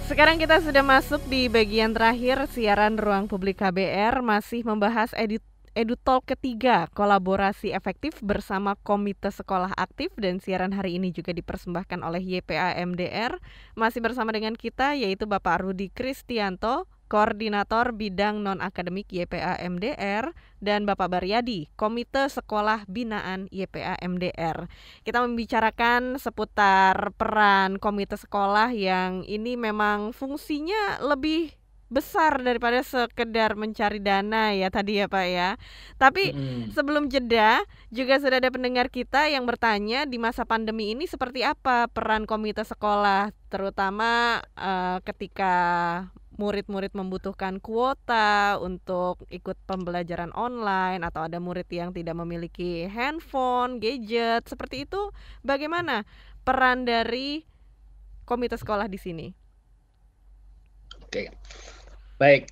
Sekarang kita sudah masuk di bagian terakhir siaran Ruang Publik KBR, masih membahas EduTalk ketiga, kolaborasi efektif bersama Komite Sekolah Aktif, dan siaran hari ini juga dipersembahkan oleh YPA MDR. Masih bersama dengan kita yaitu Bapak Rudi Kristianto, Koordinator Bidang Non-Akademik YPA MDR, dan Bapak Baryadi, Komite Sekolah Binaan YPA MDR. Kita membicarakan seputar peran komite sekolah yang ini memang fungsinya lebih besar daripada sekedar mencari dana ya tadi ya Pak ya. Tapi Mm-mm. sebelum jeda juga sudah ada pendengar kita yang bertanya di masa pandemi ini seperti apa peran komite sekolah, terutama ketika murid-murid membutuhkan kuota untuk ikut pembelajaran online atau ada murid yang tidak memiliki handphone, gadget, seperti itu. Bagaimana peran dari komite sekolah di sini? Oke, baik.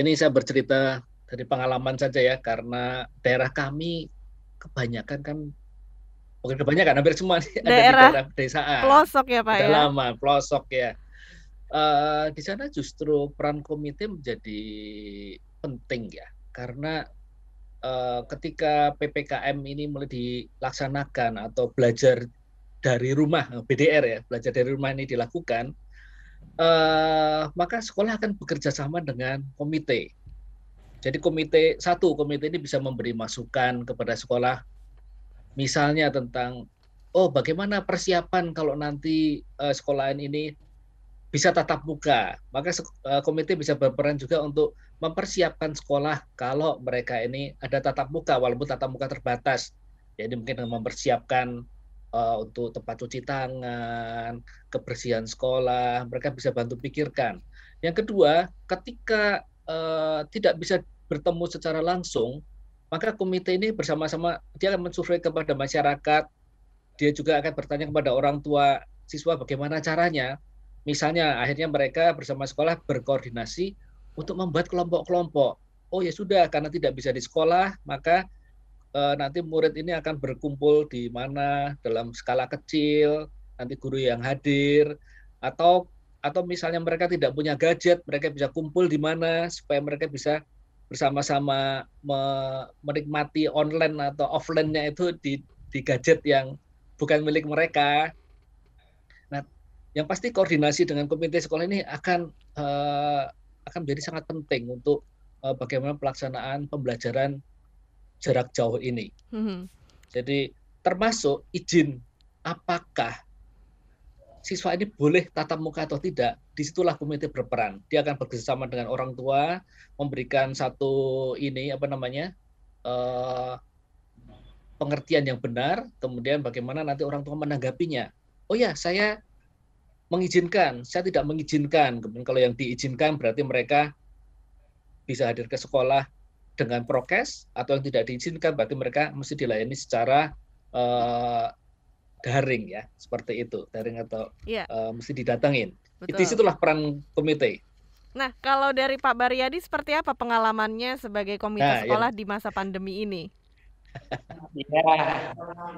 Ini saya bercerita dari pengalaman saja ya, karena daerah kami kebanyakan kan, bukan kebanyakan, hampir semua ada di Daerah daerah pedesaan. pelosok ya Pak Sudah ya? lama, pelosok ya. Di sana justru peran komite menjadi penting ya, karena ketika PPKM ini mulai dilaksanakan atau belajar dari rumah, BDR ya, belajar dari rumah ini dilakukan, maka sekolah akan bekerja sama dengan komite. Jadi komite ini bisa memberi masukan kepada sekolah, misalnya tentang, oh bagaimana persiapan kalau nanti sekolahan ini bisa tatap muka. Maka komite bisa berperan juga untuk mempersiapkan sekolah kalau mereka ini ada tatap muka, walaupun tatap muka terbatas. Jadi mungkin dengan mempersiapkan untuk tempat cuci tangan, kebersihan sekolah, mereka bisa bantu pikirkan. Yang kedua, ketika tidak bisa bertemu secara langsung, maka komite ini bersama-sama dia akan mensurvei kepada masyarakat, dia juga akan bertanya kepada orang tua siswa bagaimana caranya. Misalnya akhirnya mereka bersama sekolah berkoordinasi untuk membuat kelompok-kelompok. Oh ya sudah, karena tidak bisa di sekolah, maka nanti murid ini akan berkumpul di mana dalam skala kecil, nanti guru yang hadir, atau misalnya mereka tidak punya gadget, mereka bisa kumpul di mana supaya mereka bisa bersama-sama menikmati online atau offline-nya itu di gadget yang bukan milik mereka. Nah, yang pasti koordinasi dengan komite sekolah ini akan menjadi sangat penting untuk bagaimana pelaksanaan pembelajaran jarak jauh ini. Mhm. Jadi termasuk izin apakah siswa ini boleh tatap muka atau tidak, disitulah komite berperan. Dia akan bekerjasama dengan orang tua, memberikan satu eh, pengertian yang benar, kemudian bagaimana nanti orang tua menanggapinya. Oh ya, saya mengizinkan, saya tidak mengizinkan. Kemudian kalau yang diizinkan berarti mereka bisa hadir ke sekolah dengan prokes, atau yang tidak diizinkan berarti mereka mesti dilayani secara uh, daring ya, seperti itu, daring atau Iya, mesti didatengin. Itu betul. situlah peran komite. Nah, kalau dari Pak Baryadi seperti apa pengalamannya sebagai komite Nah, sekolah yang di masa pandemi ini? Iya,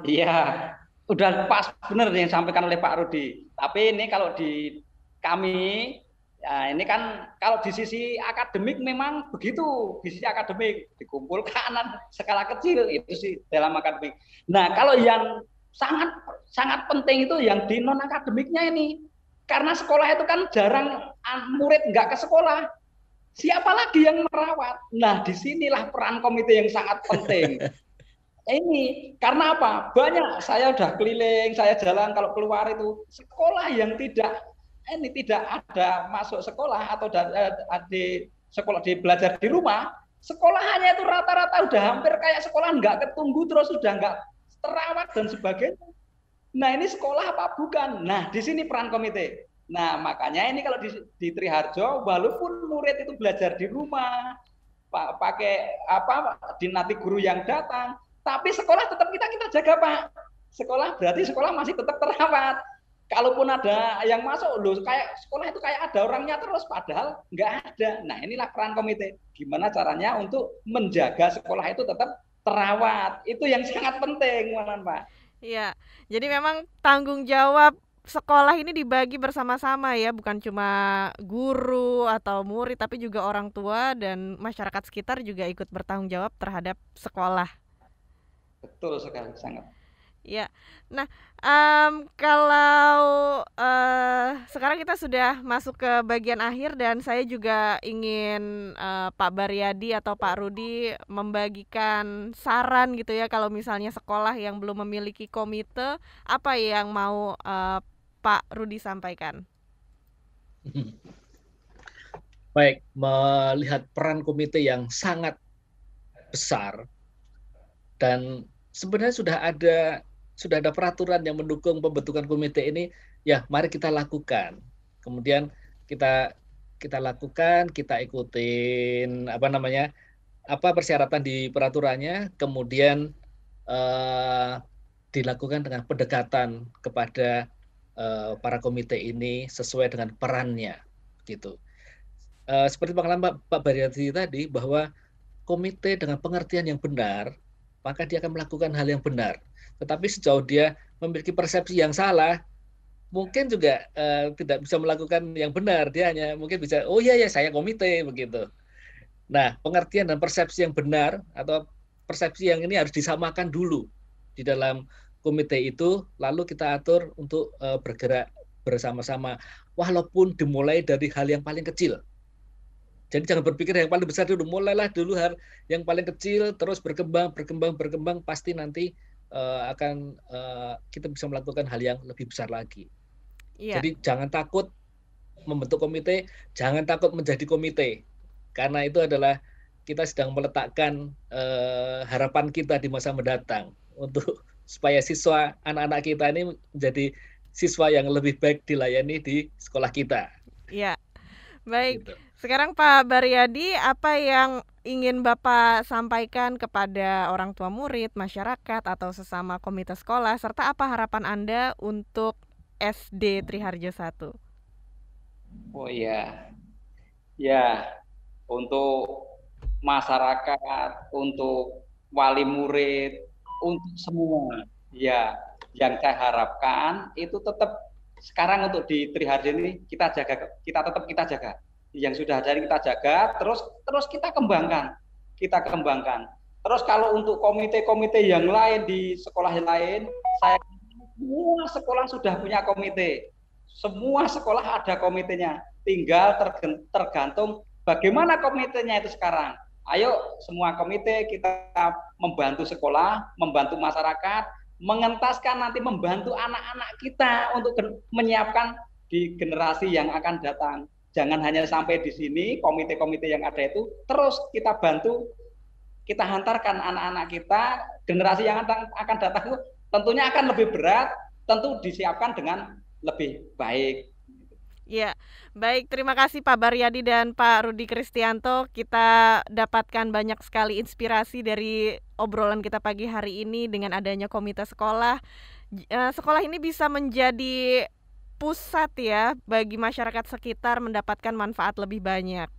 iya. Udah pas benar yang disampaikan oleh Pak Rudi. Tapi ini kalau di kami, ya ini kan kalau di sisi akademik memang begitu. Di sisi akademik dikumpulkan skala kecil itu sih dalam akademik. Nah, kalau yang sangat sangat penting itu yang di non akademiknya ini. Karena sekolah itu kan jarang murid nggak ke sekolah. Siapa lagi yang merawat? Nah, disinilah peran komite yang sangat penting. Ini karena apa? Banyak saya udah keliling, saya jalan kalau keluar itu sekolah yang tidak ada masuk sekolah atau di sekolah di belajar di rumah, sekolahannya itu rata-rata udah hampir kayak sekolah nggak ketunggu terus sudah nggak terawat dan sebagainya. Nah ini sekolah apa bukan? Nah di sini peran komite. Nah makanya ini kalau di Triharjo, walaupun murid itu belajar di rumah, pakai apa nanti guru yang datang, tapi sekolah tetap kita jaga Pak. Sekolah berarti sekolah masih tetap terawat. Kalaupun ada yang masuk loh, kayak sekolah itu kayak ada orangnya terus, padahal nggak ada. Nah inilah peran komite. Gimana caranya untuk menjaga sekolah itu tetap terawat. Itu yang sangat penting, Pak. Iya, jadi memang tanggung jawab sekolah ini dibagi bersama-sama ya, bukan cuma guru atau murid, tapi juga orang tua dan masyarakat sekitar juga ikut bertanggung jawab terhadap sekolah. Betul sekali, sangat. Ya, nah, kalau sekarang kita sudah masuk ke bagian akhir dan saya juga ingin Pak Baryadi atau Pak Rudi membagikan saran gitu ya, kalau misalnya sekolah yang belum memiliki komite, apa yang mau Pak Rudi sampaikan? Baik, melihat peran komite yang sangat besar dan sebenarnya sudah ada peraturan yang mendukung pembentukan komite ini, ya mari kita lakukan. Kemudian kita lakukan, kita ikutin apa persyaratan di peraturannya, kemudian dilakukan dengan pendekatan kepada para komite ini sesuai dengan perannya, gitu. Seperti pengalaman Pak Baryadi tadi, bahwa komite dengan pengertian yang benar, maka dia akan melakukan hal yang benar. Tetapi sejauh dia memiliki persepsi yang salah, mungkin juga tidak bisa melakukan yang benar. Dia hanya mungkin bisa, oh iya ya saya komite, begitu. Nah, pengertian dan persepsi yang benar atau persepsi yang ini harus disamakan dulu di dalam komite itu, lalu kita atur untuk bergerak bersama-sama, walaupun dimulai dari hal yang paling kecil. Jadi jangan berpikir yang paling besar dulu, mulailah dulu hal yang paling kecil, terus berkembang, pasti nanti akan kita bisa melakukan hal yang lebih besar lagi. Iya. Jadi jangan takut membentuk komite, jangan takut menjadi komite, karena itu adalah kita sedang meletakkan harapan kita di masa mendatang untuk supaya siswa, anak-anak kita ini menjadi siswa yang lebih baik dilayani di sekolah kita. Iya. Baik, Gitu. sekarang Pak Baryadi, apa yang ingin Bapak sampaikan kepada orang tua murid, masyarakat, atau sesama komite sekolah, serta apa harapan Anda untuk SD Triharjo 1? Oh iya, ya untuk masyarakat, untuk wali murid, untuk semua, ya yang saya harapkan itu tetap sekarang untuk di Triharjo ini kita tetap kita jaga. Yang sudah ada kita jaga, terus kita kembangkan. Terus kalau untuk komite-komite yang lain di sekolah lain, saya semua sekolah sudah punya komite. Semua sekolah ada komitenya. Tinggal tergantung bagaimana komitenya itu sekarang. Ayo semua komite kita membantu sekolah, membantu masyarakat, mengentaskan nanti membantu anak-anak kita untuk menyiapkan di generasi yang akan datang. Jangan hanya sampai di sini, komite-komite yang ada itu, terus kita bantu, kita hantarkan anak-anak kita, generasi yang akan datang itu tentunya akan lebih berat, tentu disiapkan dengan lebih baik. Ya, baik, terima kasih Pak Baryadi dan Pak Rudi Kristianto. Kita dapatkan banyak sekali inspirasi dari obrolan kita pagi hari ini dengan adanya komite sekolah. Sekolah ini bisa menjadi pusat ya bagi masyarakat sekitar mendapatkan manfaat lebih banyak.